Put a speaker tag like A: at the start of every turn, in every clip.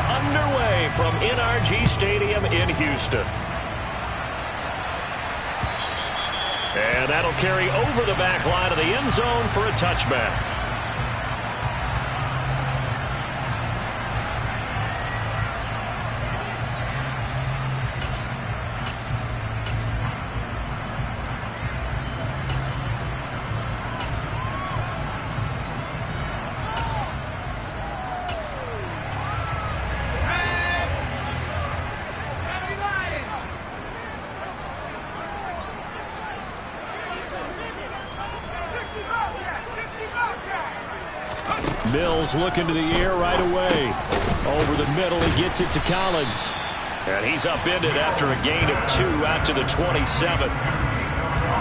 A: underway from NRG Stadium in Houston. And that'll carry over the back line of the end zone for a touchback.
B: Mills looking to the air right away. Over the middle, he gets it to Collins.
A: And he's upended after a gain of 2 out to the 27.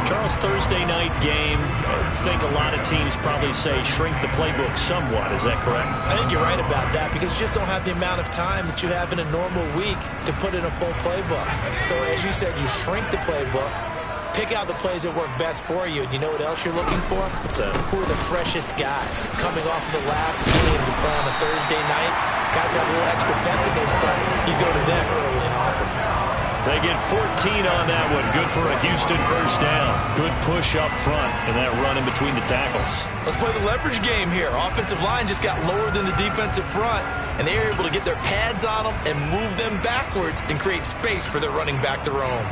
A: Charles, Thursday night game, I think a lot of teams probably say shrink the playbook somewhat. Is that correct?
C: I think you're right about that because you just don't have the amount of time that you have in a normal week to put in a full playbook. So as you said, you shrink the playbook. Pick out the plays that work best for you. And you know what else you're looking for? Who are the freshest guys? Coming off of the last game to play on a Thursday night, guys have a little extra pep in their step. You go to them early and often.
A: They get 14 on that one. Good for a Houston first down. Good push up front and that run in between the tackles.
C: Let's play the leverage game here. Offensive line just got lower than the defensive front, and they were able to get their pads on them and move them backwards and create space for their running back to roam.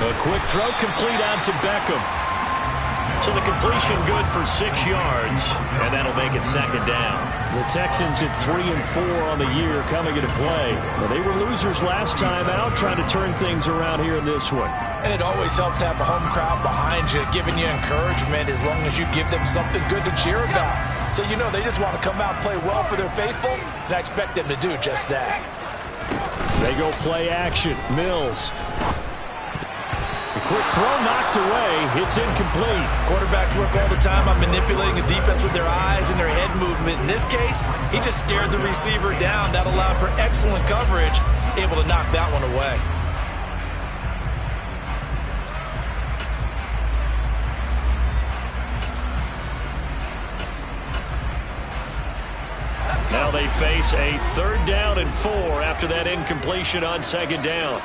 A: A quick throw complete out to Beckham. So the completion good for 6 yards, and that'll make it second down.
B: The Texans at 3-4 on the year coming into play. Well, they were losers last time out, trying to turn things around here in this one.
C: And it always helps to have a home crowd behind you, giving you encouragement as long as you give them something good to cheer about. So you know they just want to come out and play well for their faithful, and I expect them to do just that.
B: They go play action. Mills. A quick throw knocked away. It's incomplete.
C: Quarterbacks work all the time on manipulating the defense with their eyes and their head movement. In this case, he just stared the receiver down. That allowed for excellent coverage, able to knock that one away.
A: Now they face a 3rd down and 4 after that incompletion on 2nd down.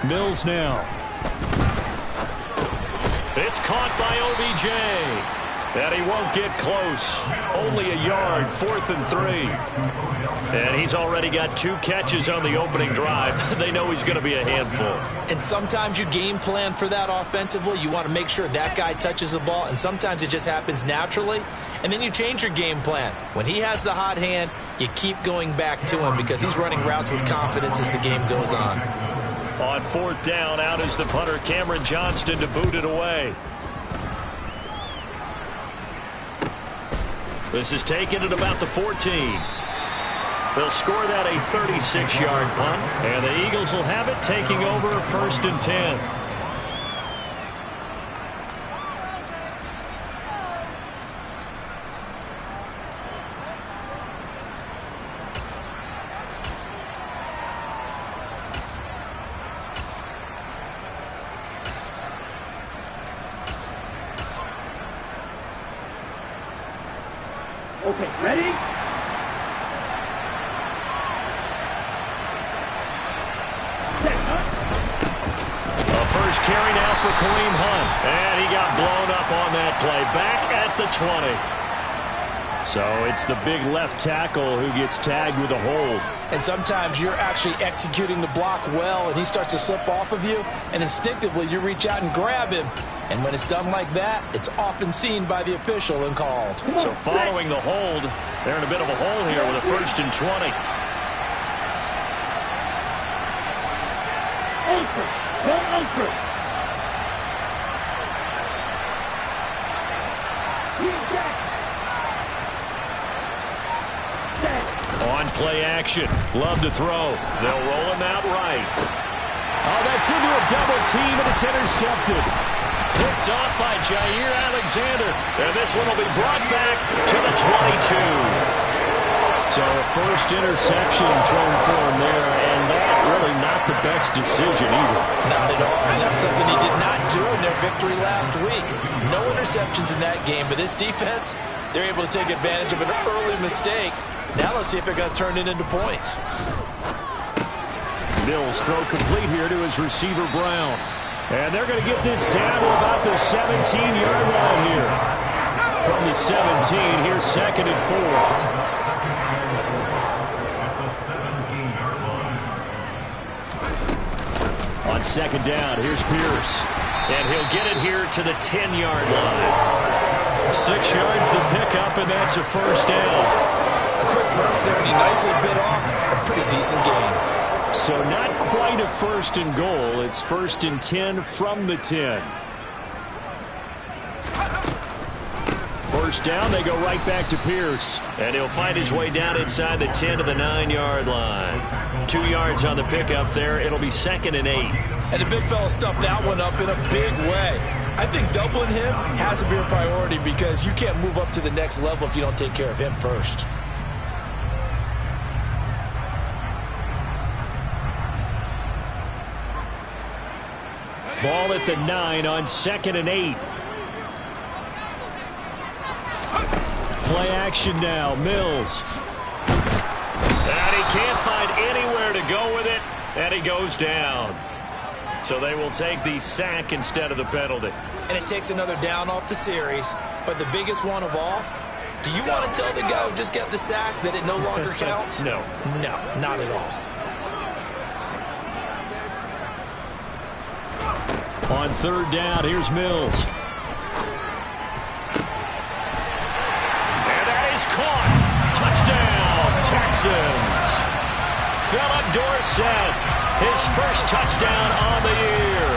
B: Mills now.
A: It's caught by OBJ. And he won't get close. Only a yard, 4th and 3. And he's already got 2 catches on the opening drive. They know he's going to be a handful.
C: And sometimes you game plan for that offensively. You want to make sure that guy touches the ball, and sometimes it just happens naturally. And then you change your game plan. When he has the hot hand, you keep going back to him because he's running routes with confidence as the game goes on.
A: On 4th down, out is the punter, Cameron Johnston, to boot it away. This is taken at about the 14. They'll score that a 36-yard punt, and the Eagles will have it taking over 1st and 10.
D: Okay, ready?
A: A first carry now for Kareem Hunt. And he got blown up on that play. Back at the 20.
B: So it's the big left tackle who gets tagged with a hold.
C: And sometimes you're actually executing the block well, and he starts to slip off of you, and instinctively you reach out and grab him. And when it's done like that, it's often seen by the official and called.
A: So following the hold, they're in a bit of a hole here with a 1st and 20.
D: Anchor. Go anchor.
A: On play action. Love to throw. They'll roll him out right.
B: Oh, that's into a double team, and it's intercepted.
A: Picked off by Jair Alexander. And this one will be brought back to the 22.
B: So a first interception thrown for him there, and that really not the best decision either.
C: Not at all, and that's something he did not do in their victory last week. No interceptions in that game, but this defense, they're able to take advantage of an early mistake. Now let's see if they're going to turn it into points.
B: Mills throw complete here to his receiver Brown. And they're going to get this down to about the 17-yard line here. From the 17, here's 2nd and 4. On 2nd down, here's Pierce.
A: And he'll get it here to the 10-yard line. 6 yards the pickup, and that's a first down.
C: A quick burst there, and he nicely bit off a pretty decent gain.
B: So not quite a 1st and goal. It's 1st and 10 from the 10. First down, they go right back to Pierce.
A: And he'll find his way down inside the 10 to the 9-yard line. 2 yards on the pickup there. It'll be 2nd and 8.
C: And the big fella stuffed that one up in a big way. I think doubling him has to be a priority because you can't move up to the next level if you don't take care of him first.
B: Ball at the 9 on 2nd and 8. Play action now. Mills.
A: And he can't find anywhere to go with it, and he goes down. So they will take the sack instead of the penalty.
C: And it takes another down off the series. But the biggest one of all, do you want to tell the guy who just got the sack that it no longer counts?
A: No.
C: No, not at all.
B: On 3rd down, here's Mills.
A: And that is caught. Touchdown, Texans. Philip Dorsett, his first touchdown on the year.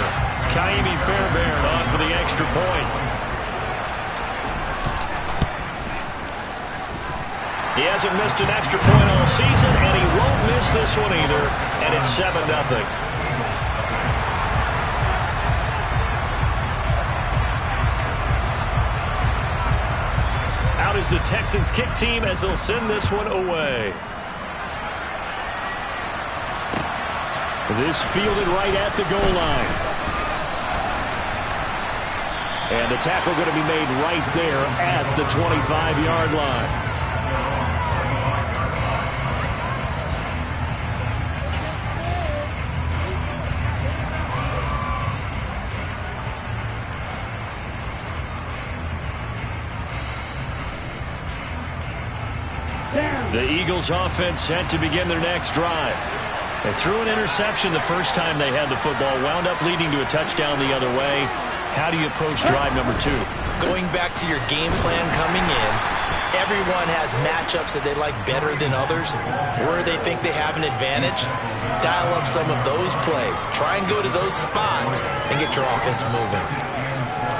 A: Kaimi Fairbairn on for the extra point. He hasn't missed an extra point all season, and he won't miss this one either, and it's 7-0. Out is the Texans kick team as they'll send this one away.
B: This fielded right at the goal line. And the tackle going to be made right there at the 25-yard line.
A: The Eagles offense set to begin their next drive. They threw an interception the first time they had the football, wound up leading to a touchdown the other way. How do you approach drive number 2?
C: Going back to your game plan coming in, everyone has matchups that they like better than others. Where they think they have an advantage, dial up some of those plays. Try and go to those spots and get your offense moving.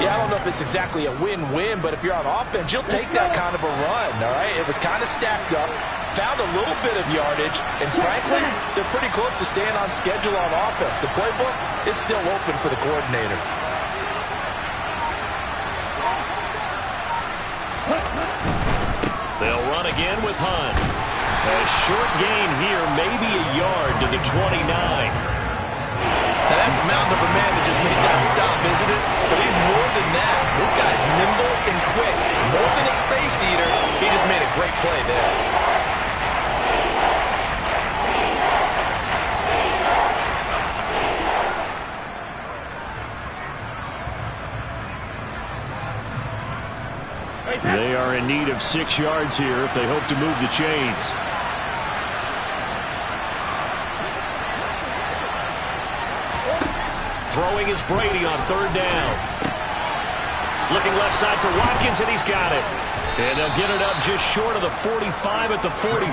C: Yeah, I don't know if it's exactly a win-win, but if you're on offense, you'll take that kind of a run, all right? It was kind of stacked up, found a little bit of yardage, and frankly, they're pretty close to staying on schedule on offense. The playbook is still open for the coordinator.
A: They'll run again with Hunt. A short gain here, maybe a yard to the 29.
C: Now that's a mountain of a man that just made that stop, isn't it? But he's more than that. This guy's nimble and quick. More than a space eater, he just made a great play there.
B: They are in need of 6 yards here if they hope to move the chains.
A: Throwing is Brady on 3rd down. Looking left side for Watkins, and he's got it. And they'll get it up just short of the 45 at the 44.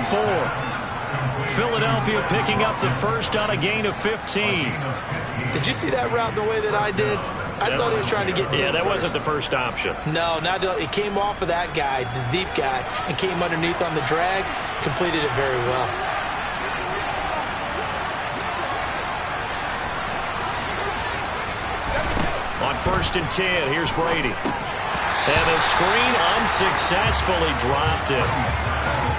A: Philadelphia picking up the first on a gain of 15.
C: Did you see that route the way that I did? I thought he was trying to get deep.
A: Yeah, that
C: first.
A: wasn't the first option.
C: No, it came off of that guy, the deep guy, and came underneath on the drag. Completed it very well.
A: On first and 10. Here's Brady. And the screen unsuccessfully dropped it.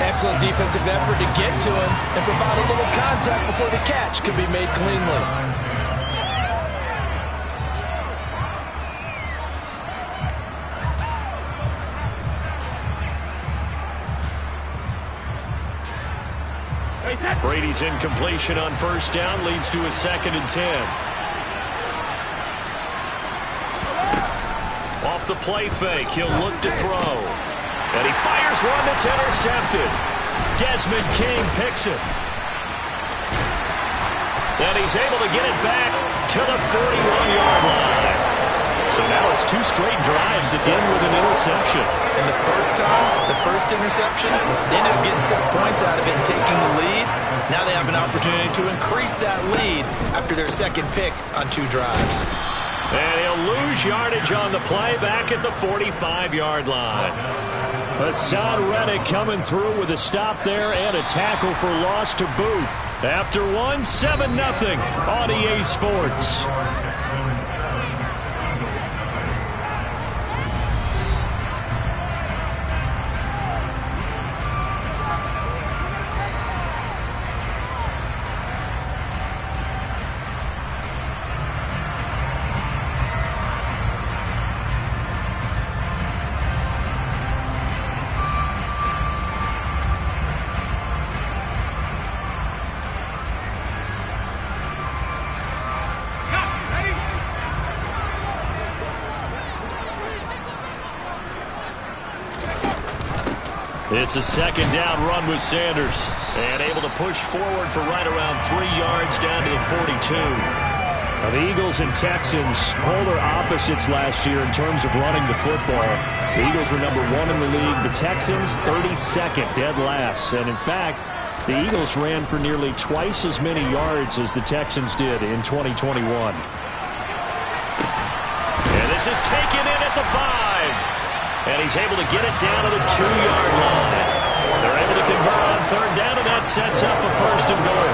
C: Excellent defensive effort to get to him and provide a little contact before the catch could be made cleanly.
A: Brady's incompletion on first down leads to a 2nd and 10. Off the play fake, he'll look to throw. And he fires one that's intercepted. Desmond King picks it. And he's able to get it back to the 41-yard line. So now it's 2 straight drives that end with an interception.
C: And the first time, the first interception, they ended up getting 6 points out of it and taking the lead. Now they have an opportunity to increase that lead after their second pick on 2 drives.
A: And he'll lose yardage on the play back at the 45-yard line.
B: Hassan Reddick coming through with a stop there and a tackle for loss to boot. After 7-0 on EA Sports. It's a 2nd down run with Sanders.
A: And able to push forward for right around 3 yards down to the 42.
B: Now the Eagles and Texans, polar opposites last year in terms of running the football. The Eagles were number 1 in the league. The Texans, 32nd, dead last. And in fact, the Eagles ran for nearly twice as many yards as the Texans did in 2021.
A: And this is taken in at the 5. And he's able to get it down to the 2-yard line. They're able to convert on 3rd down, and that sets up a 1st and goal.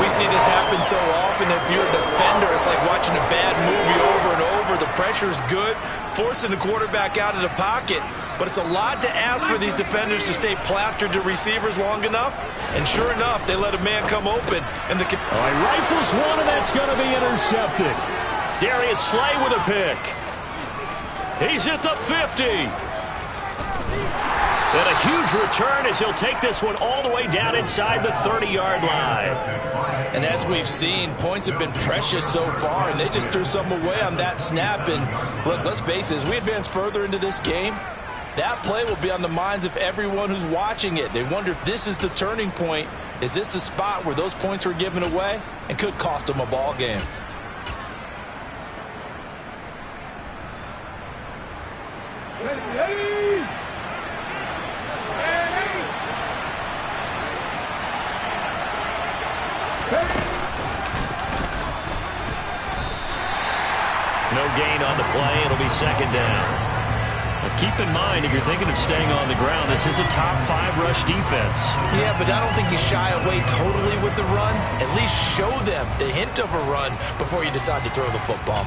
C: We see this happen so often. If you're a defender, it's like watching a bad movie over and over. The pressure's good, forcing the quarterback out of the pocket. But it's a lot to ask for these defenders to stay plastered to receivers long enough. And sure enough, they let a man come open. And the
B: he rifles one, and that's going to be intercepted.
A: Darius Slay with a pick. He's at the 50. And a huge return as he'll take this one all the way down inside the 30-yard line.
C: And as we've seen, points have been precious so far, and they just threw some away on that snap. And look, let's face it, as we advance further into this game, that play will be on the minds of everyone who's watching it. They wonder if this is the turning point. Is this the spot where those points were given away and could cost them a ball game?
A: No gain on the play. It'll be 2nd down. Now keep in mind, if you're thinking of staying on the ground, this is a top 5 rush defense.
C: Yeah, but I don't think you shy away totally with the run. At least show them the hint of a run before you decide to throw the football.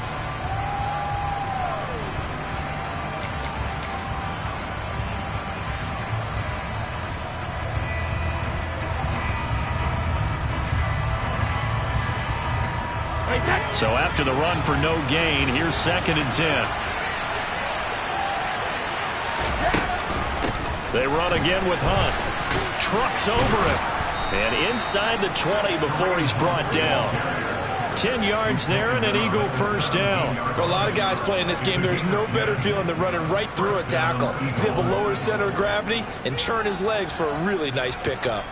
A: So after the run for no gain, here's 2nd and 10. They run again with Hunt. Trucks over him. And inside the 20 before he's brought down. 10 yards there and an Eagle 1st down.
C: For a lot of guys playing this game, there's no better feeling than running right through a tackle. He's able to lower his center of gravity and churn his legs for a really nice pickup.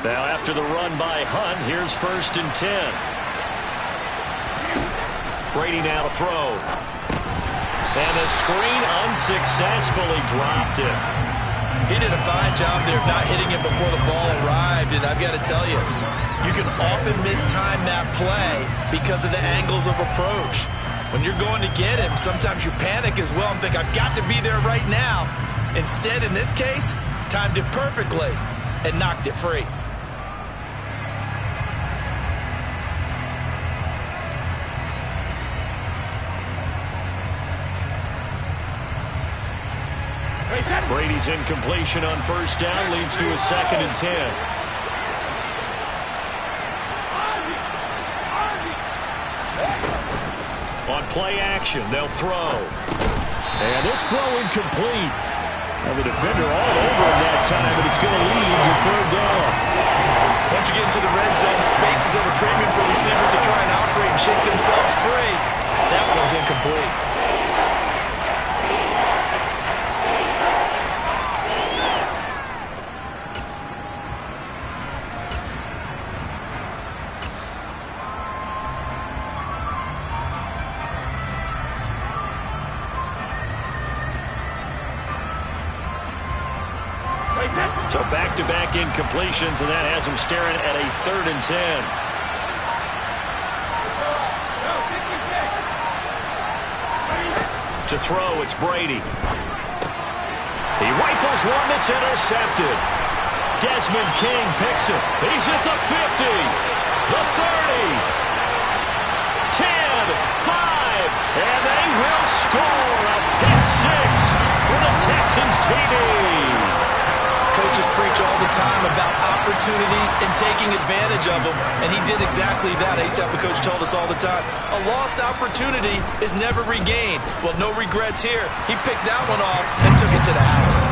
A: Now after the run by Hunt, here's 1st and 10. Brady now to throw. And the screen unsuccessfully dropped it.
C: He did a fine job there of not hitting it before the ball arrived. And I've got to tell you, you can often mistime that play because of the angles of approach. When you're going to get him, sometimes you panic as well and think, I've got to be there right now. Instead, in this case, timed it perfectly, and knocked it free.
A: Brady's incompletion on first down leads to a 2nd and 10. On play action, they'll throw. And this throw incomplete. Now the defender all over him that time, but it's going to lead to 3rd down.
C: Once you get into the red zone, space is at a premium for receivers to try and operate and shake themselves free. That one's incomplete.
A: So back-to-back incompletions, and that has him staring at a 3rd and 10. To throw, it's Brady. He rifles one that's intercepted. Desmond King picks it. He's at the 50, the 30, 10, 5, and they will score a pick 6 for the Texans TV.
C: Coaches preach all the time about opportunities and taking advantage of them, and he did exactly that. I used to have a coach told us all the time, a lost opportunity is never regained. Well, no regrets here. He picked that one off and took it to the house.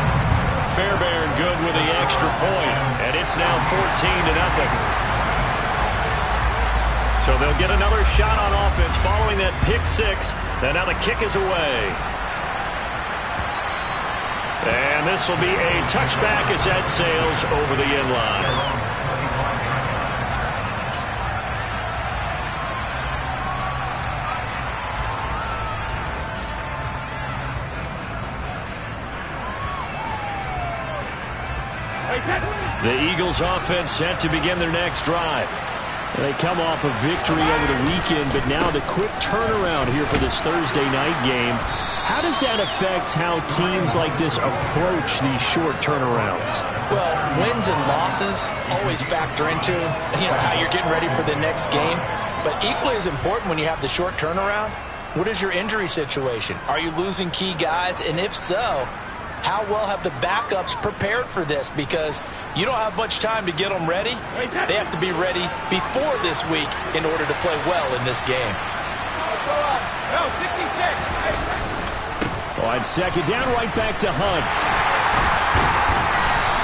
A: Fairbairn good with the extra point, and it's now 14-0. So they'll get another shot on offense following that pick 6, and now the kick is away. And this will be a touchback as that sails over the end line. The Eagles offense set to begin their next drive. They come off a victory over the weekend, but now the quick turnaround here for this Thursday night game. How does that affect how teams like this approach these short turnarounds?
C: Well, wins and losses always factor into, how you're getting ready for the next game. But equally as important when you have the short turnaround, what is your injury situation? Are you losing key guys? And if so, how well have the backups prepared for this? Because you don't have much time to get them ready. They have to be ready before this week in order to play well in this game.
B: On 2nd down, right back to Hunt.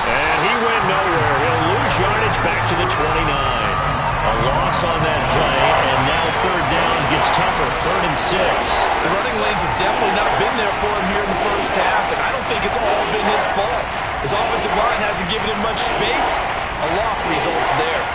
A: And he went nowhere. He'll lose yardage back to the 29. A loss on that play, and now 3rd down gets tougher. 3rd and 6.
C: The running lanes have definitely not been there for him here in the first half, and I don't think it's all been his fault. His offensive line hasn't given him much space. A loss results there.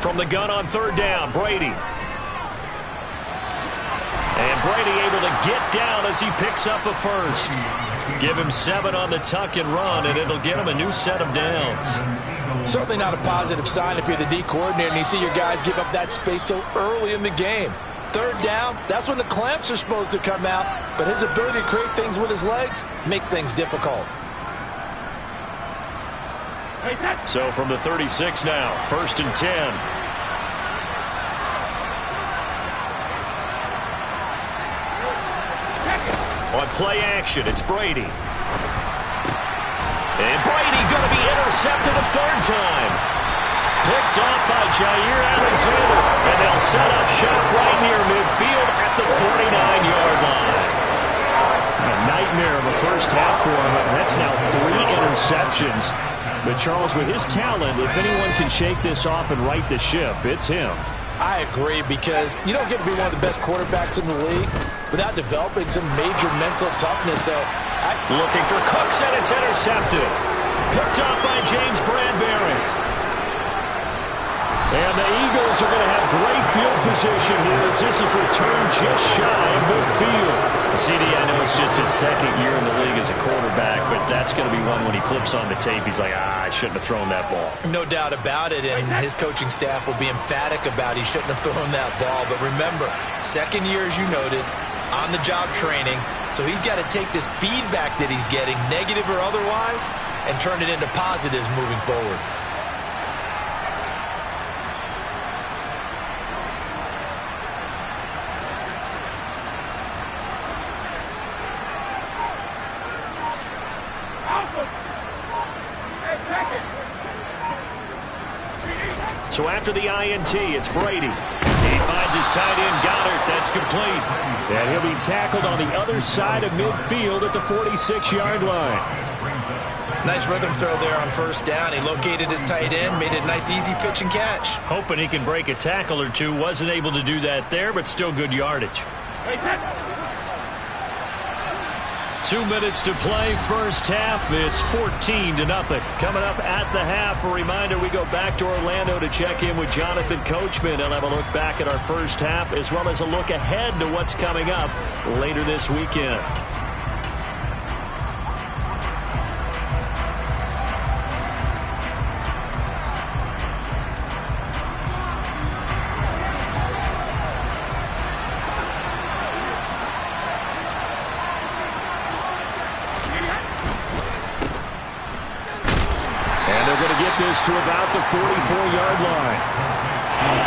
A: From the gun on 3rd down, Brady. And Brady able to get down as he picks up a first. Give him 7 on the tuck and run, and it'll get him a new set of downs.
C: Certainly not a positive sign if you're the D coordinator and you see your guys give up that space so early in the game. 3rd down, that's when the clamps are supposed to come out, but his ability to create things with his legs makes things difficult.
A: So from the 36 now, 1st and 10. On play action, it's Brady. And Brady going to be intercepted a 3rd time. Picked off by Jair Alexander. And they'll set up shop right near midfield at the 49-yard line.
B: A nightmare of a first half for him. That's now 3 interceptions. But Charles, with his talent, if anyone can shake this off and right the ship, it's him.
C: I agree, because you don't get to be one of the best quarterbacks in the league without developing some major mental toughness. So,
A: looking for Cooks, and it's intercepted. Picked up by James Bradbury. And the Eagles are going to have great
B: field position here as this is returned just shy of midfield.
A: CD, I know it's just his second year in the league as a quarterback, but that's going to be one when he flips on the tape, he's like, I shouldn't have thrown that ball.
C: No doubt about it, and his coaching staff will be emphatic about he shouldn't have thrown that ball. But remember, second year, as you noted, on-the-job training, so he's got to take this feedback that he's getting, negative or otherwise, and turn it into positives moving forward.
A: So after the INT, it's Brady. He finds his tight end, Goddard. That's complete.
B: And he'll be tackled on the other side of midfield at the 46-yard line.
C: Nice rhythm throw there on first down. He located his tight end, made it a nice easy pitch and catch.
A: Hoping he can break a tackle or two. Wasn't able to do that there, but still good yardage. 2 minutes to play, first half. It's 14-0. Coming up at the half, a reminder, we go back to Orlando to check in with Jonathan Coachman and have a look back at our first half, as well as a look ahead to what's coming up later this weekend.
B: To about the 44-yard line.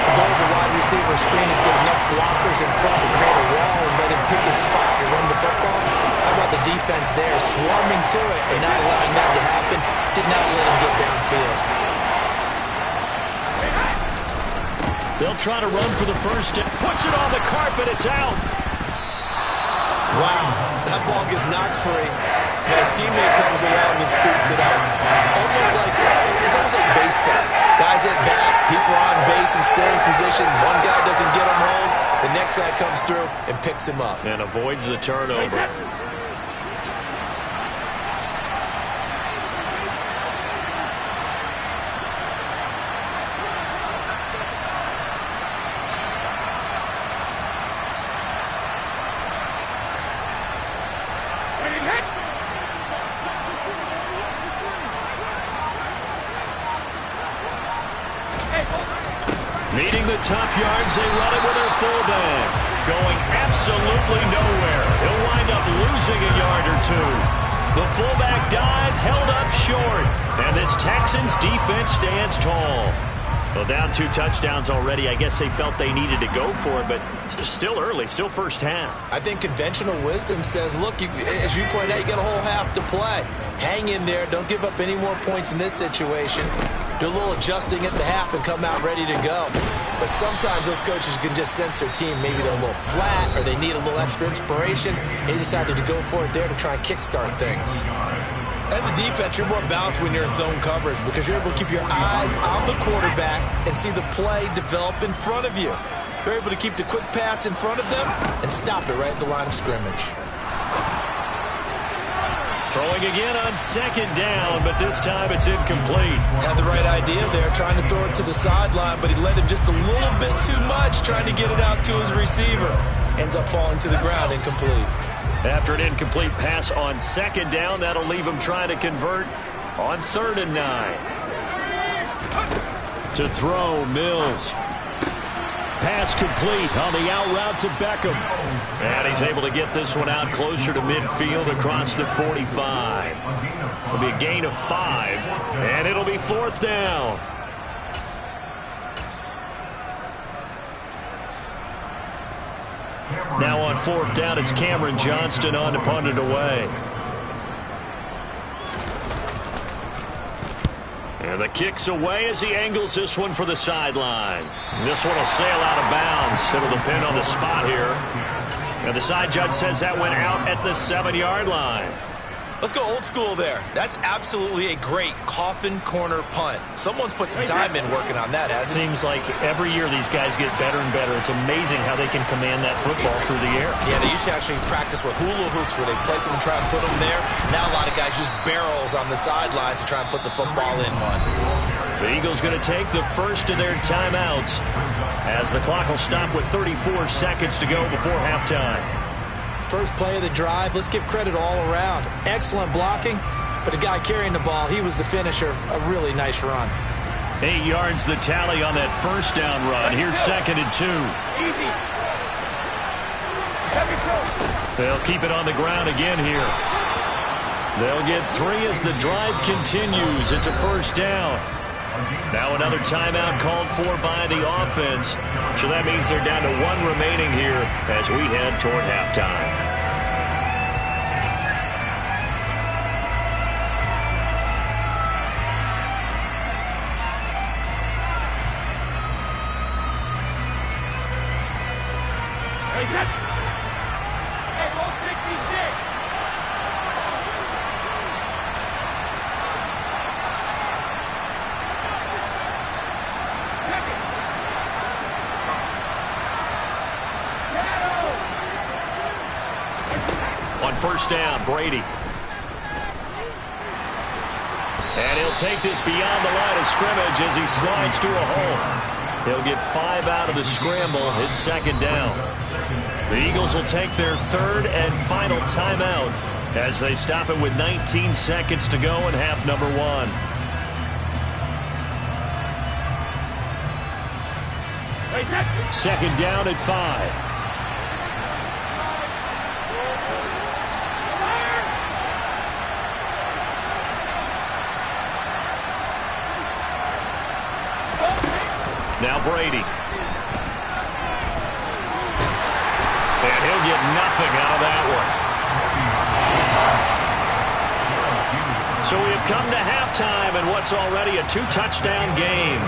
C: The goal of the wide receiver screen is get enough blockers in front to create a wall and let him pick his spot to run the football. How about the defense there, swarming to it and not allowing that to happen? Did not let him get downfield.
A: They'll try to run for the first. Puts it on the carpet. It's out.
C: Wow, that ball gets knocked free. Then a teammate comes along and scoops it up. It's almost like baseball. Guys at bat, people are on base in scoring position. One guy doesn't get him home. The next guy comes through and picks him up.
A: And avoids the turnover. Needing the tough yards, they run it with their fullback. Going absolutely nowhere. He'll wind up losing a yard or two. The fullback dive held up short. And this Texans defense stands tall. Well, down 2 touchdowns already. I guess they felt they needed to go for it, but still early, still first half.
C: I think conventional wisdom says, look, as you pointed out, you got a whole half to play. Hang in there. Don't give up any more points in this situation. Do a little adjusting at the half and come out ready to go. But sometimes those coaches can just sense their team. Maybe they're a little flat or they need a little extra inspiration. And he decided to go for it there to try and kickstart things. As a defense, you're more balanced when you're in zone coverage because you're able to keep your eyes on the quarterback and see the play develop in front of you. You're able to keep the quick pass in front of them and stop it right at the line of scrimmage.
A: Throwing again on second down, but this time it's incomplete.
C: Had the right idea there, trying to throw it to the sideline, but he led him just a little bit too much, trying to get it out to his receiver. Ends up falling to the ground, incomplete.
A: After an incomplete pass on second down, that'll leave him trying to convert on 3rd and 9. To throw, Mills. Pass complete on the out route to Beckham. And he's able to get this one out closer to midfield across the 45. It'll be a gain of 5, and it'll be 4th down. Now on 4th down, it's Cameron Johnston on to punt it away. And the kick's away as he angles this one for the sideline. This one will sail out of bounds. It'll depend on the spot here. And the side judge says that went out at the 7-yard line.
C: Let's go old school there. That's absolutely a great coffin corner punt. Someone's put some time in working on that, hasn't it?
A: Seems like every year these guys get better and better. It's amazing how they can command that football through the air.
C: Yeah, they used to actually practice with hula hoops where they place them and try and put them there. Now a lot of guys use barrels on the sidelines to try and put the football in one.
A: The Eagles going to take the first of their timeouts as the clock will stop with 34 seconds to go before halftime.
C: First play of the drive, let's give credit all around. Excellent blocking, but the guy carrying the ball, he was the finisher. A really nice run.
A: 8 yards the tally on that first down run. Here's 2nd and 2. They'll keep it on the ground again here. They'll get 3 as the drive continues. It's a first down. Now another timeout called for by the offense. So that means they're down to 1 remaining here as we head toward halftime. First down, Brady. And he'll take this beyond the line of scrimmage as he slides to a hole. He'll get 5 out of the scramble. It's 2nd down. The Eagles will take their 3rd and final timeout as they stop it with 19 seconds to go in half number 1. Second down at 5. Now Brady. And he'll get nothing out of that one. So we have come to halftime in what's already a 2-touchdown game.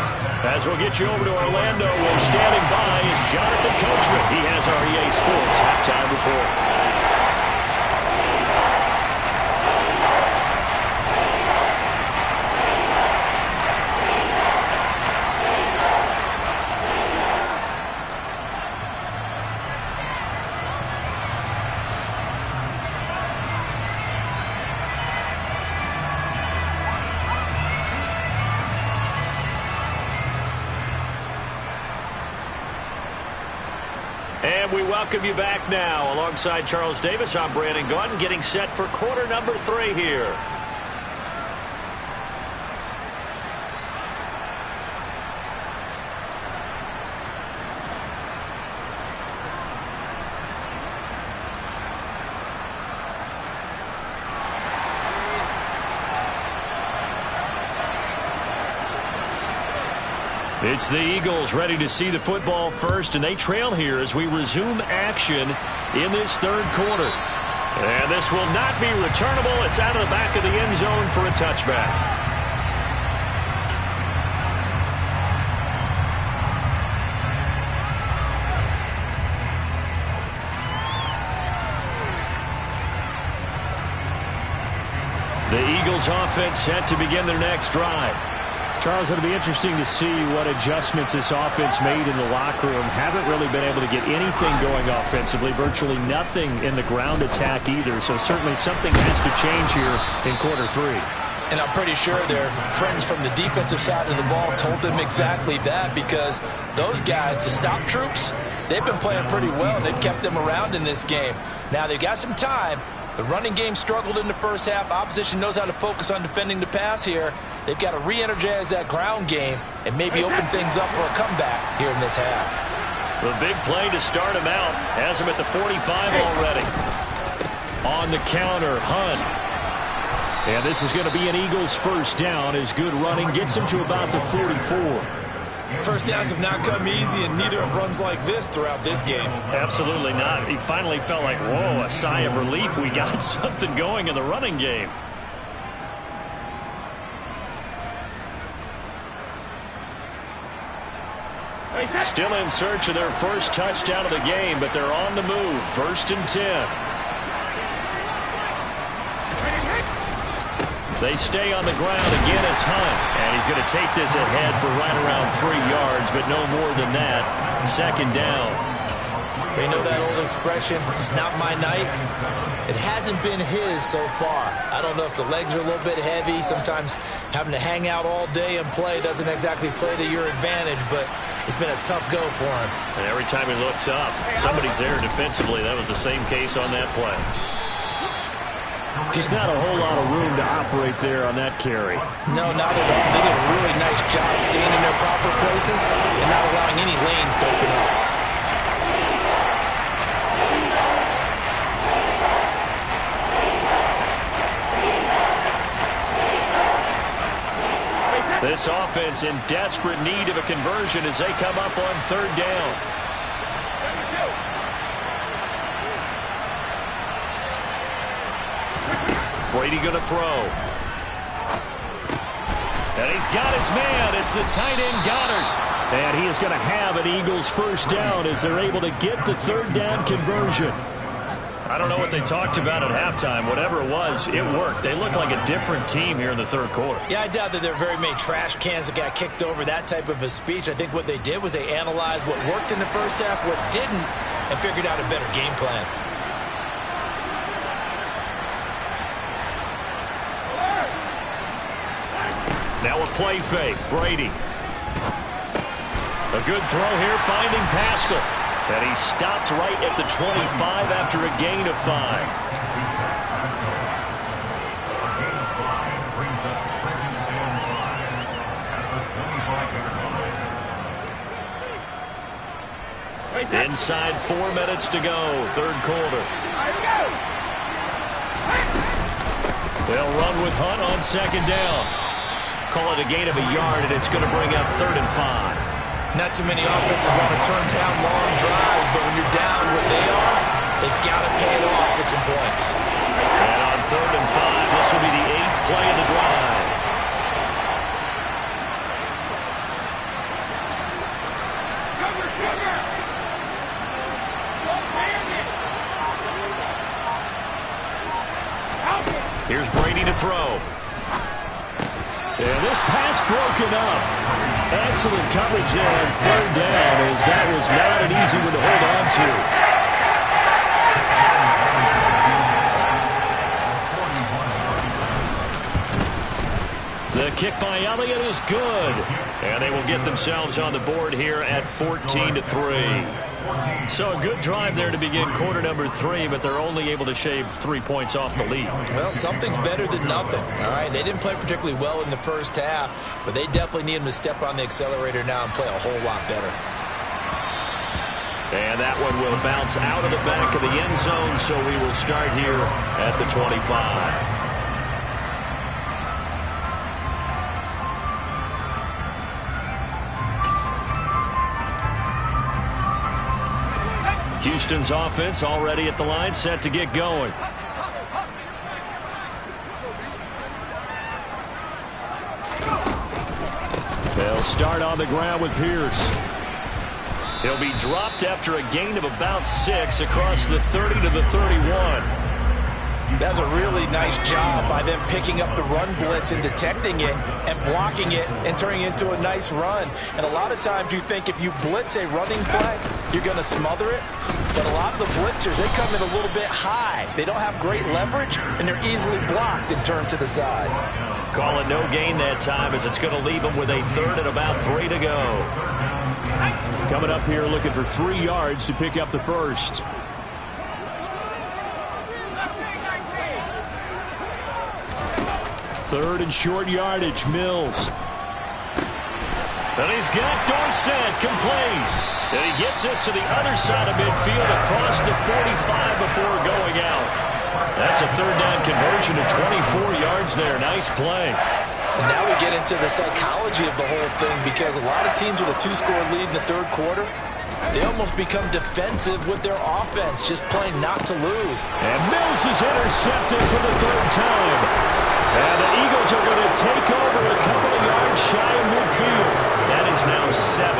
A: As we'll get you over to Orlando, where standing by is Jonathan Coachman. He has our EA Sports halftime report. And we welcome you back now. Alongside Charles Davis, I'm Brandon Gaudin, getting set for quarter number 3 here. It's the Eagles ready to see the football first, and they trail here as we resume action in this 3rd quarter. And this will not be returnable. It's out of the back of the end zone for a touchback. The Eagles offense set to begin their next drive.
B: Charles, it'll be interesting to see what adjustments this offense made in the locker room. Haven't really been able to get anything going offensively. Virtually nothing in the ground attack either. So certainly something has to change here in quarter 3.
C: And I'm pretty sure their friends from the defensive side of the ball told them exactly that, because those guys, the stop troops, they've been playing pretty well. They've kept them around in this game. Now they've got some time. The running game struggled in the first half. Opposition knows how to focus on defending the pass here. They've got to re-energize that ground game and maybe open things up for a comeback here in this half.
A: The big play to start him out has him at the 45 already. On the counter, Hunt. And this is going to be an Eagles first down as good running gets him to about the 44.
C: First downs have not come easy, and neither have runs like this throughout this game.
A: Absolutely not. He finally felt like, whoa, a sigh of relief. We got something going in the running game. Still in search of their first touchdown of the game, but they're on the move. 1st and 10. They stay on the ground. Again, it's Hunt. And he's going to take this ahead for right around 3 yards, but no more than that. 2nd down.
C: You know that old expression, it's not my night? It hasn't been his so far. I don't know if the legs are a little bit heavy. Sometimes having to hang out all day and play doesn't exactly play to your advantage, but it's been a tough go for him.
A: And every time he looks up, somebody's there defensively. That was the same case on that play.
B: Just not a whole lot of room to operate there on that carry.
C: No, not at all. They did a really nice job staying in their proper places and not allowing any lanes to open up.
A: This offense in desperate need of a conversion as they come up on third down. Brady going to throw. And he's got his man. It's the tight end Goddard.
B: And he is going to have an Eagles first down as they're able to get the third down conversion.
A: I don't know what they talked about at halftime. Whatever it was, it worked. They look like a different team here in the third quarter.
C: Yeah, I doubt that there are very many trash cans that got kicked over, that type of a speech. I think what they did was they analyzed what worked in the first half, what didn't, and figured out a better game plan.
A: Now a play fake. Brady. A good throw here, finding Pascal. And he stopped right at the 25 after a gain of 5. Inside 4 minutes to go, third quarter. They'll run with Hunt on second down. Call it a gain of a yard, and it's going to bring up 3rd and 5.
C: Not too many offenses want to turn down long drives, but when you're down what they are, they've got to pay it off with some points.
A: And on 3rd and 5, this will be the 8th play of the drive. Here's Brady to throw.
B: And this pass broken up. Excellent coverage there on third down, as that was not an easy one to hold on to.
A: The kick by Elliott is good. And they will get themselves on the board here at 14-3. So a good drive there to begin quarter number 3, but they're only able to shave 3 points off the lead.
C: Well, something's better than nothing. All right, they didn't play particularly well in the first half, but they definitely need them to step on the accelerator now and play a whole lot better.
A: And that one will bounce out of the back of the end zone, so we will start here at the 25. Houston's offense already at the line, set to get going. They'll start on the ground with Pierce. He'll be dropped after a gain of about 6 across the 30 to the 31.
C: That's a really nice job by them picking up the run blitz and detecting it and blocking it and turning it into a nice run. And a lot of times you think if you blitz a running play, you're going to smother it. But a lot of the blitzers, they come in a little bit high. They don't have great leverage, and they're easily blocked and turned to the side.
A: Call it no gain that time, as it's going to leave them with a 3rd and about 3 to go.
B: Coming up here looking for 3 yards to pick up the first. Third and short yardage, Mills.
A: And he's got Dorsett complete. And he gets us to the other side of midfield across the 45 before going out. That's a 3rd down conversion to 24 yards there. Nice play.
C: And now we get into the psychology of the whole thing, because a lot of teams with a 2-score lead in the third quarter, they almost become defensive with their offense, just playing not to lose.
B: And Mills is intercepted for the 3rd time. And the Eagles are going to take over a couple of yards shy of midfield.
A: That is now 7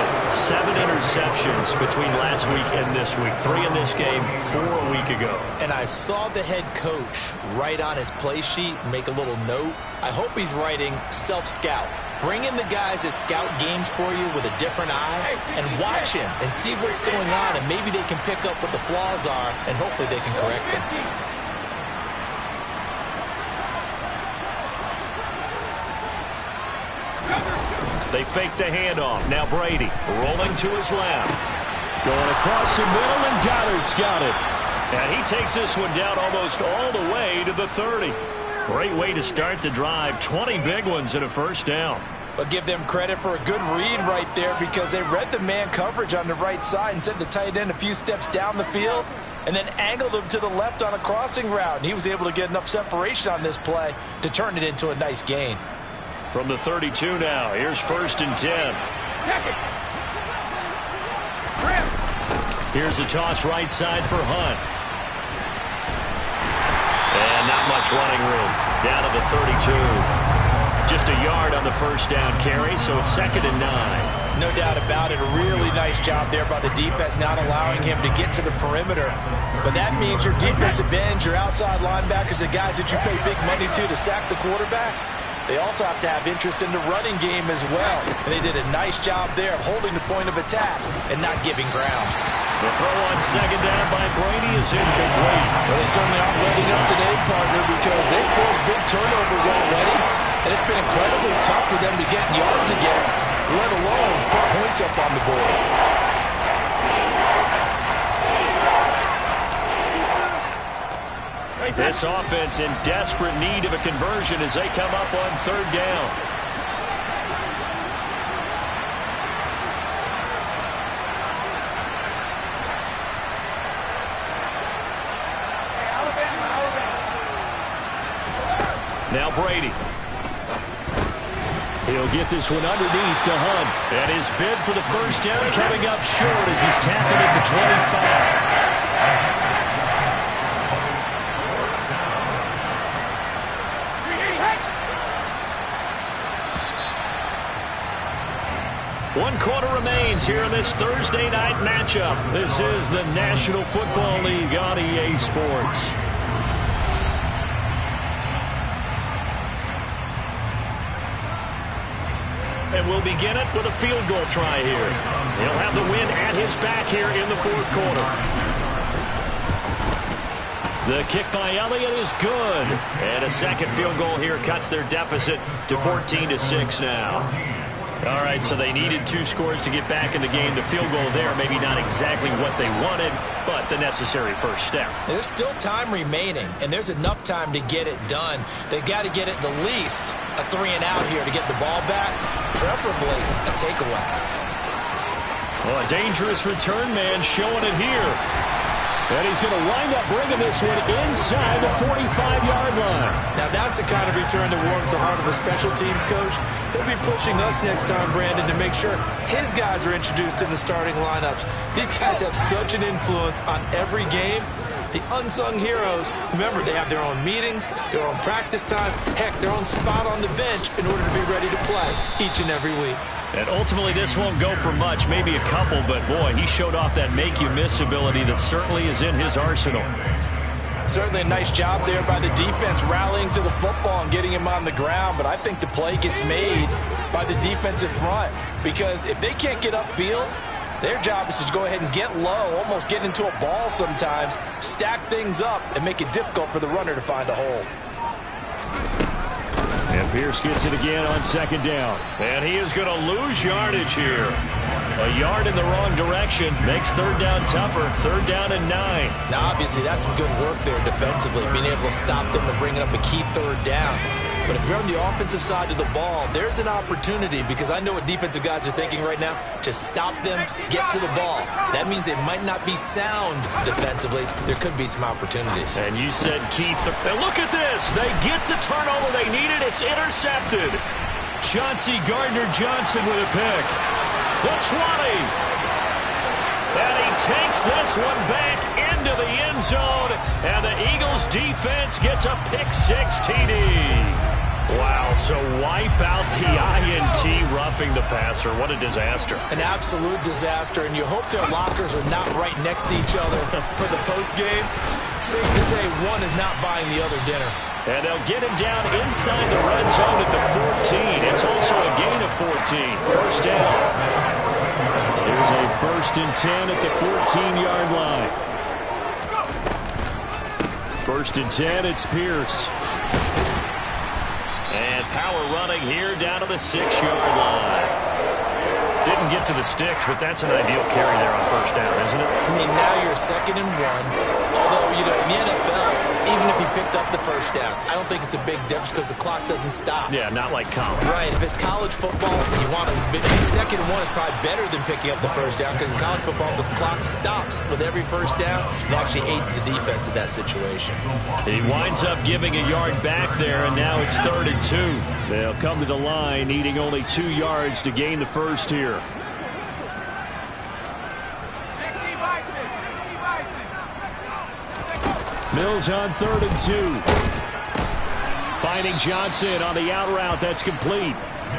A: interceptions between last week and this this week. 3 in this game, 4 a week ago.
C: And I saw the head coach write on his play sheet, make a little note. I hope he's writing self-scout. Bring in the guys that scout games for you with a different eye and watch him and see what's going on, and maybe they can pick up what the flaws are, and hopefully they can correct them.
A: They fake the handoff. Now Brady rolling to his left.
B: Going across the middle, and Goddard's got it.
A: And he takes this one down almost all the way to the 30. Great way to start the drive. 20 big ones and a first down.
C: But give them credit for a good read right there, because they read the man coverage on the right side and sent the tight end a few steps down the field and then angled him to the left on a crossing route. And he was able to get enough separation on this play to turn it into a nice gain.
A: From the 32 now, here's 1st and 10. Here's a toss right side for Hunt. And not much running room. Down to the 32. Just a yard on the first down carry, so it's 2nd and 9.
C: No doubt about it. A really nice job there by the defense, not allowing him to get to the perimeter. But that means your defensive ends, your outside linebackers, the guys that you pay big money to sack the quarterback, they also have to have interest in the running game as well. And they did a nice job there of holding the point of attack and not giving ground.
A: The throw on 2nd down by Brady is incomplete.
C: Well, they certainly aren't letting up today, partner, because they've forced big turnovers already. And it's been incredibly tough for them to get yards against, let alone put points up on the board.
A: This offense in desperate need of a conversion as they come up on 3rd down. Now Brady.
B: He'll get this one underneath to Hunt.
A: And his bid for the first down coming up short as he's tackled at the 25. One quarter remains here in this Thursday night matchup. This is the National Football League on EA Sports. And we'll begin it with a field goal try here. He'll have the win at his back here in the 4th quarter. The kick by Elliott is good. And a second field goal here cuts their deficit to 14-6 now. All right, so they needed 2 scores to get back in the game. The field goal there, maybe not exactly what they wanted, but the necessary first step.
C: There's still time remaining, and there's enough time to get it done. They've got to get at the least a 3-and-out here to get the ball back, preferably a takeaway.
A: Well, a dangerous return man showing it here.
B: And he's going to wind up bringing this one inside the 45-yard line.
C: Now, that's the kind of return that warms the heart of a special teams coach. He'll be pushing us next time, Brandon, to make sure his guys are introduced to the starting lineups. These guys have such an influence on every game. The unsung heroes, remember, they have their own meetings, their own practice time, heck, their own spot on the bench in order to be ready to play each and every week.
A: And ultimately, this won't go for much, maybe a couple, but boy, he showed off that make-you-miss ability that certainly is in his arsenal.
C: Certainly a nice job there by the defense rallying to the football and getting him on the ground, but I think the play gets made by the defensive front, because if they can't get upfield, their job is to go ahead and get low, almost get into a ball sometimes, stack things up, and make it difficult for the runner to find a hole.
B: And Pierce gets it again on 2nd down.
A: And he is going to lose yardage here. A yard in the wrong direction makes 3rd down tougher. 3rd down and 9.
C: Now, obviously, that's some good work there defensively, being able to stop them and bringing up a key 3rd down. But if you're on the offensive side of the ball, there's an opportunity, because I know what defensive guys are thinking right now, to stop them, get to the ball. That means they might not be sound defensively. There could be some opportunities.
A: And you said Keith. And look at this. They get the turnover they needed. It's intercepted. Chauncey Gardner-Johnson with a pick. The 20. And he takes this one back into the end zone. And the Eagles defense gets a pick 6 TD. Wow, so wipe out the INT roughing the passer. What a disaster.
C: An absolute disaster, and you hope their lockers are not right next to each other for the postgame. Safe to say one is not buying the other dinner.
A: And they'll get him down inside the red zone at the 14. It's also a gain of 14. First down.
B: Here's a 1st and 10 at the 14-yard line. 1st and 10, it's Pierce.
A: And power running here down to the 6-yard line. Didn't get to the sticks, but that's an ideal carry there on first down, isn't it?
C: I mean, now you're 2nd and 1. Although, you know, in the NFL, even if he picked up the first down, I don't think it's a big difference because the clock doesn't stop.
A: Yeah, not like college.
C: Right. If it's college football, you want to 2nd and 1 is probably better than picking up the first down because in college football, the clock stops with every first down and actually aids the defense in that situation.
A: He winds up giving a yard back there, and now it's 3rd and 2.
B: They'll come to the line, needing only 2 yards to gain the first here. Mills on 3rd and 2. Finding Johnson on the out route. That's complete.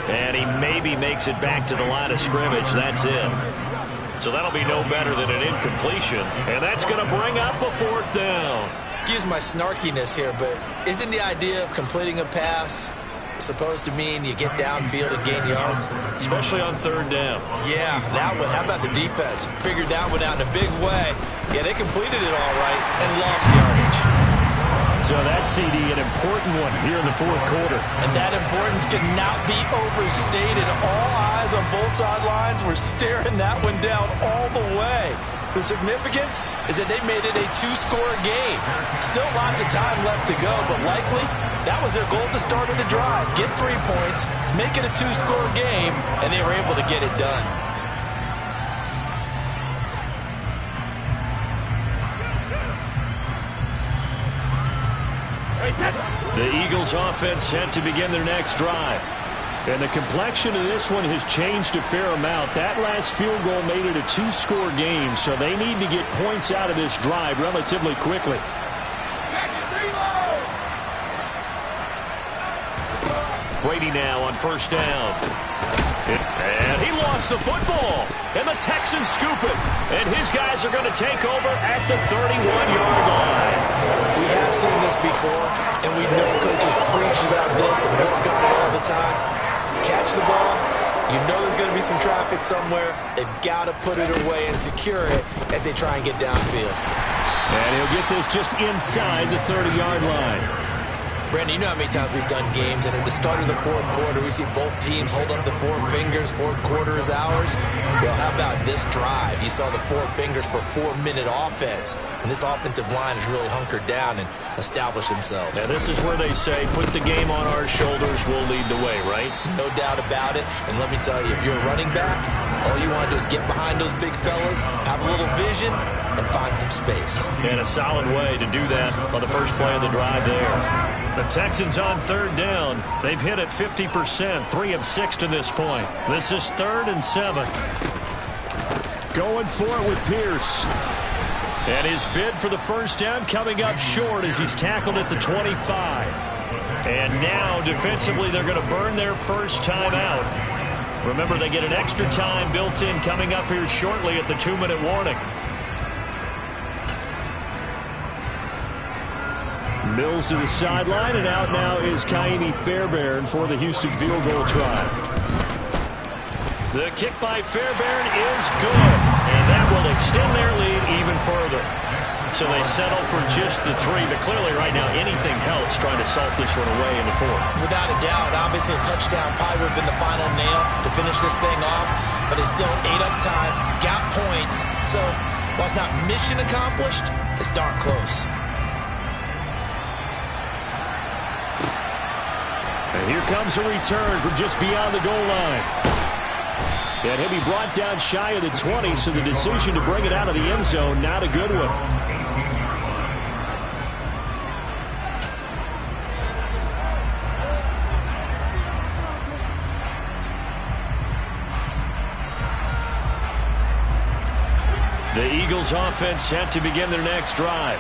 A: And he maybe makes it back to the line of scrimmage. That's it. So that'll be no better than an incompletion. And that's going to bring up a 4th down.
C: Excuse my snarkiness here, but isn't the idea of completing a pass supposed to mean you get downfield and gain yards?
A: Especially on 3rd down.
C: Yeah, that one. How about the defense? Figured that one out in a big way. Yeah, they completed it all right and lost yardage.
B: So that CD, an important one here in the 4th quarter.
C: And that importance cannot be overstated. All eyes on both sidelines were staring that one down all the way. The significance is that they made it a 2-score game. Still lots of time left to go, but likely that was their goal at the start of the drive. Get 3 points, make it a 2-score game, and they were able to get it done.
B: The Eagles offense set to begin their next drive. And the complexion of this one has changed a fair amount. That last field goal made it a 2-score game, so they need to get points out of this drive relatively quickly.
A: Brady now on first down. And he lost the football. And the Texans scoop it. And his guys are going to take over at the 31-yard line.
C: We have seen this before, and we know coaches preach about this and work on it all the time. Catch the ball. You know there's going to be some traffic somewhere. They've got to put it away and secure it as they try and get downfield.
B: And he'll get this just inside the 30-yard line.
C: Brandon, you know how many times we've done games, and at the start of the 4th quarter, we see both teams hold up the 4 fingers, 4th quarter is ours. Well, how about this drive? You saw the 4 fingers for 4-minute offense, and this offensive line has really hunkered down and established themselves.
A: And this is where they say, put the game on our shoulders, we'll lead the way, right?
C: No doubt about it, and let me tell you, if you're a running back, all you want to do is get behind those big fellas, have a little vision, and find some space.
A: And a solid way to do that on the first play of the drive there. The Texans on 3rd down. They've hit it 50%, 3 of 6 to this point. This is 3rd and 7.
B: Going for it with Pierce.
A: And his bid for the first down coming up short as he's tackled at the 25. And now defensively they're going to burn their first time out. Remember, they get an extra time built in coming up here shortly at the 2-minute warning.
B: Mills to the sideline, and out now is Kaimi Fairbairn for the Houston field goal try.
A: The kick by Fairbairn is good, and that will extend their lead even further. So they settle for just the 3, but clearly right now anything helps trying to salt this one away in the 4th.
C: Without a doubt, obviously a touchdown probably would have been the final nail to finish this thing off, but it's still ate up time, got points. So while it's not mission accomplished, it's darn close.
B: And here comes a return from just beyond the goal line. And he'll be brought down shy of the 20, so the decision to bring it out of the end zone, not a good one.
A: The Eagles offense set to begin their next drive.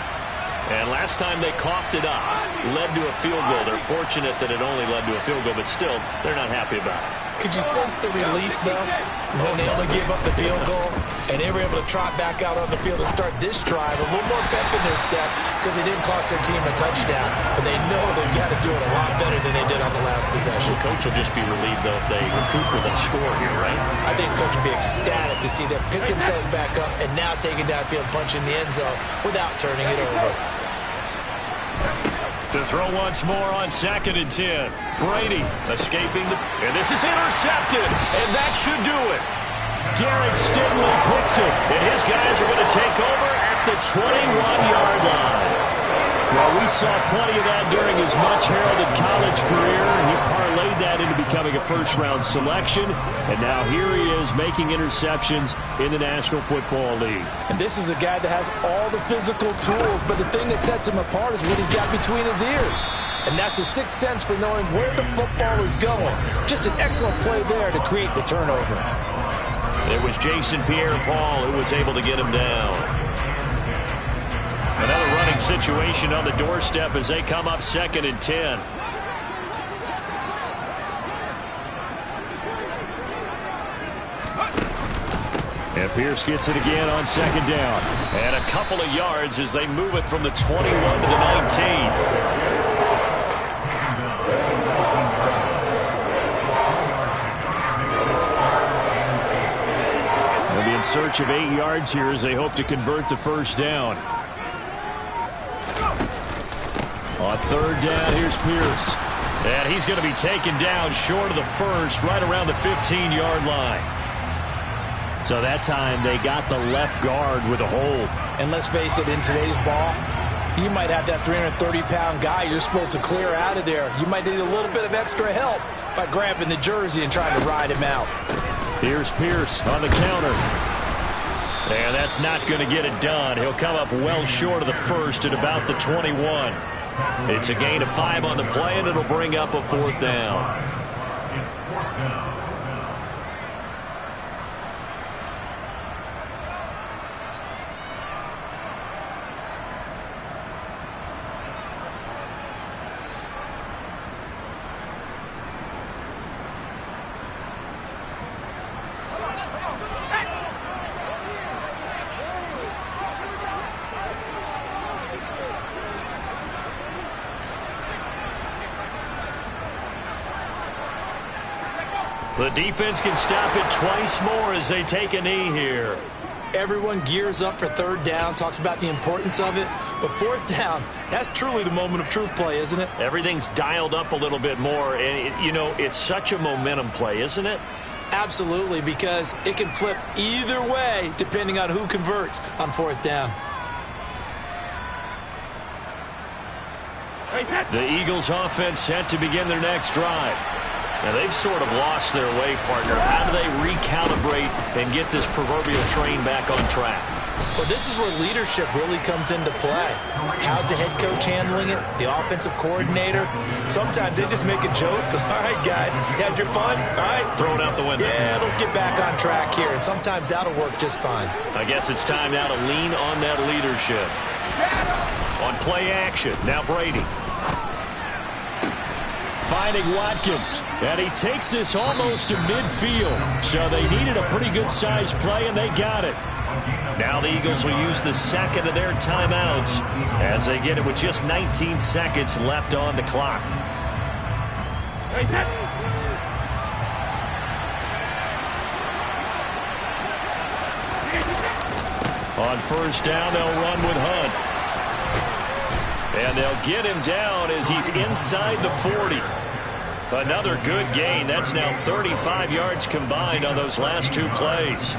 A: And last time they coughed it up, led to a field goal. They're fortunate that it only led to a field goal, but still, they're not happy about it.
C: Could you sense the relief, though, when they only gave up the field goal and they were able to trot back out on the field and start this drive a little more pep in their step because they didn't cost their team a touchdown, but they know they've got to do it a lot better than they did on the last possession.
A: The coach will just be relieved, though, if they recuperate the score here, right?
C: I think the coach will be ecstatic to see them pick themselves back up and now take it downfield, punch in the end zone without turning it over.
A: To throw once more on 2nd and 10. Brady escaping and this is intercepted, and that should do it.
B: Derek Stingley picks it,
A: and his guys are going to take over at the 21-yard line.
B: Well, we saw plenty of that during his much-heralded college career. He parlayed that into becoming a first-round selection, and now here he is making interceptions in the National Football League.
E: And this is a guy that has all the physical tools, but the thing that sets him apart is what he's got between his ears. And that's the sixth sense for knowing where the football is going. Just an excellent play there to create the turnover.
A: It was Jason Pierre-Paul who was able to get him down. Another running situation on the doorstep as they come up 2nd and 10.
B: And Pierce gets it again on 2nd down.
A: And a couple of yards as they move it from the 21 to the 19.
B: They'll be in search of 8 yards here as they hope to convert the first down. On 3rd down, here's Pierce.
A: And he's going to be taken down short of the first, right around the 15-yard line.
B: So that time they got the left guard with a hold.
E: And let's face it, in today's ball, you might have that 330-pound guy you're supposed to clear out of there. You might need a little bit of extra help by grabbing the jersey and trying to ride him out.
B: Here's Pierce on the counter.
A: And that's not going to get it done. He'll come up well short of the first at about the 21. It's a gain of 5 on the play, and it'll bring up a 4th down. The defense can stop it twice more as they take a knee here.
C: Everyone gears up for 3rd down, talks about the importance of it. But 4th down, that's truly the moment of truth play, isn't it?
A: Everything's dialed up a little bit more. And, you know, it's such a momentum play, isn't it?
C: Absolutely, because it can flip either way depending on who converts on 4th down.
A: The Eagles offense set to begin their next drive. Now, they've sort of lost their way, partner. How do they recalibrate and get this proverbial train back on track?
C: Well, this is where leadership really comes into play. How's the head coach handling it? The offensive coordinator? Sometimes they just make a joke. All right, guys, you had your fun? All right.
A: Throw it out the window.
C: Yeah, let's get back on track here. And sometimes that'll work just fine.
A: I guess it's time now to lean on that leadership. On play action, now Brady.
B: Finding Watkins, and he takes this almost to midfield. So they needed a pretty good-sized play, and they got it.
A: Now the Eagles will use the second of their timeouts as they get it with just 19 seconds left on the clock. On 1st down, they'll run with Hunt. And they'll get him down as he's inside the 40. Another good gain. That's now 35 yards combined on those last 2 plays.